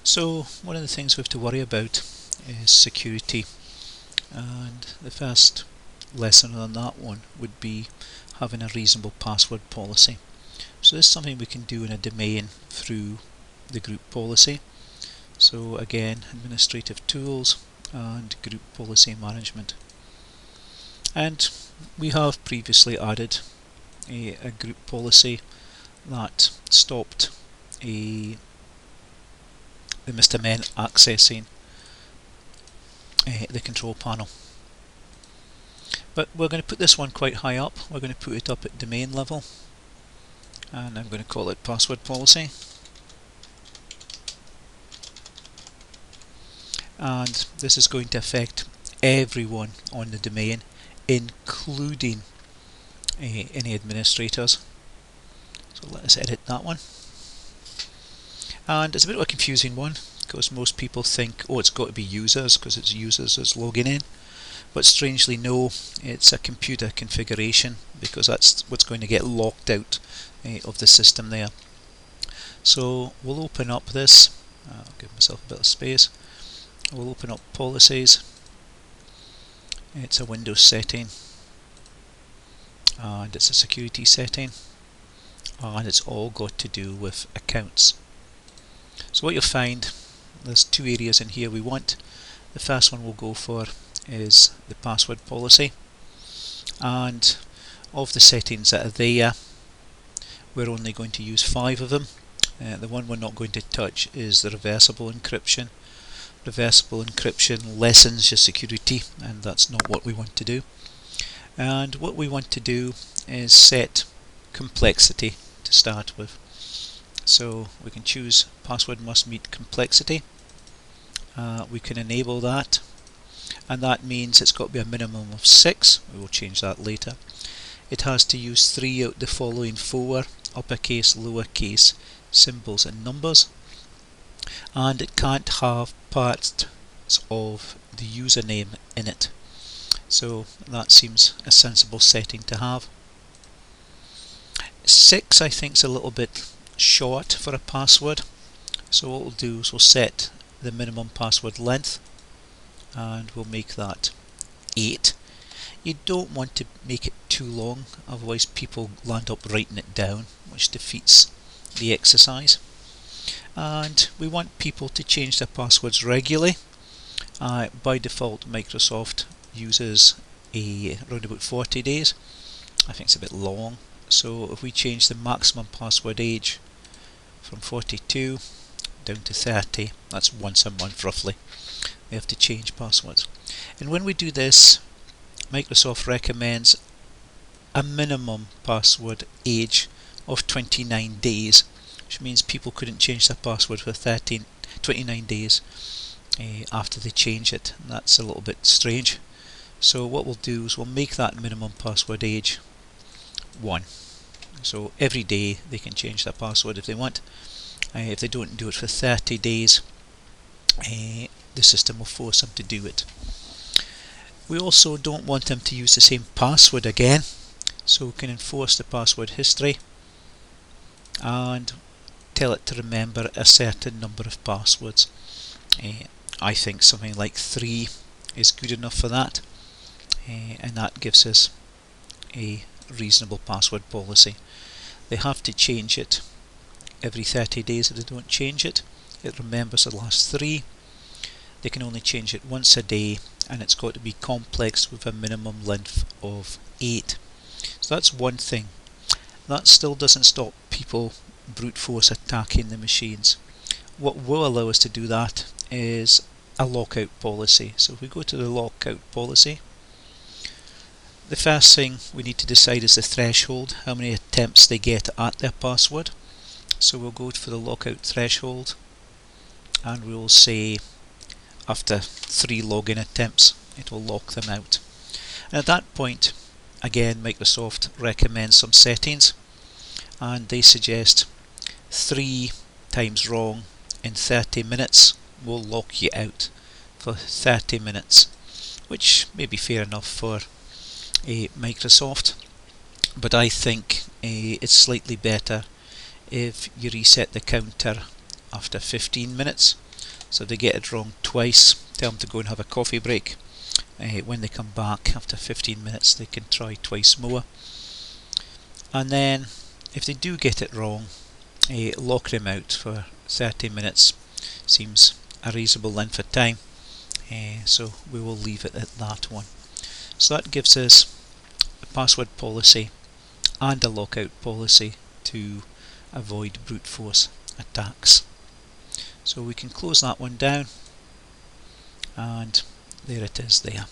So one of the things we have to worry about is security, and the first lesson on that one would be having a reasonable password policy. So this is something we can do in a domain through the group policy. So again, administrative tools and group policy management. And we have previously added a group policy that stopped the Mr. Men accessing the control panel. But we're going to put this one quite high up. We're going to put it up at domain level, and I'm going to call it password policy. And this is going to affect everyone on the domain, including any administrators. So let us edit that one. And it's a bit of a confusing one because most people think, oh, it's got to be users because it's users as logging in. But strangely no, it's a computer configuration because that's what's going to get locked out of the system there. So we'll open up this, I'll give myself a bit of space. We'll open up policies. It's a Windows setting, and it's a security setting, and it's all got to do with accounts. So what you'll find, there's two areas in here we want. The first one we'll go for is the password policy, and of the settings that are there, we're only going to use 5 of them. The one we're not going to touch is the reversible encryption. Reversible encryption lessens your security, and that's not what we want to do. And what we want to do is set complexity to start with. So we can choose password must meet complexity. We can enable that, and that means it's got to be a minimum of 6. We will change that later. It has to use 3 out the following 4 uppercase, lowercase symbols and numbers, and it can't have parts of the username in it. So that seems a sensible setting to have. 6 I think is a little bit short for a password, so what we'll do is we'll set the minimum password length, and we'll make that 8. You don't want to make it too long, otherwise people land up writing it down, which defeats the exercise. And we want people to change their passwords regularly. By default Microsoft uses around about 40 days. I think it's a bit long, so if we change the maximum password age from 42 down to 30, that's once a month roughly, we have to change passwords. And when we do this, Microsoft recommends a minimum password age of 29 days, which means people couldn't change their password for 29 days after they change it. And that's a little bit strange. So what we'll do is we'll make that minimum password age 1. So every day they can change their password if they want. If they don't do it for 30 days, the system will force them to do it. We also don't want them to use the same password again, so we can enforce the password history and tell it to remember a certain number of passwords. I think something like 3 is good enough for that, and that gives us a reasonable password policy. They have to change it every 30 days. If they don't change it, it remembers the last 3. They can only change it once a day, and it's got to be complex with a minimum length of 8. So that's one thing. That still doesn't stop people brute force attacking the machines. What will allow us to do that is a lockout policy. So if we go to the lockout policy, the first thing we need to decide is the threshold, how many attempts they get at their password. So we'll go for the lockout threshold, and we will say after 3 login attempts it will lock them out. And at that point, again, Microsoft recommends some settings, and they suggest 3 times wrong in 30 minutes will lock you out for 30 minutes, which may be fair enough for Microsoft, but I think it's slightly better if you reset the counter after 15 minutes, So they get it wrong twice, tell them to go and have a coffee break. When they come back after 15 minutes they can try twice more. And then if they do get it wrong, lock them out for 30 minutes. Seems a reasonable length of time, so we will leave it at that one. So that gives us a password policy and a lockout policy to avoid brute force attacks. So we can close that one down, and there it is there.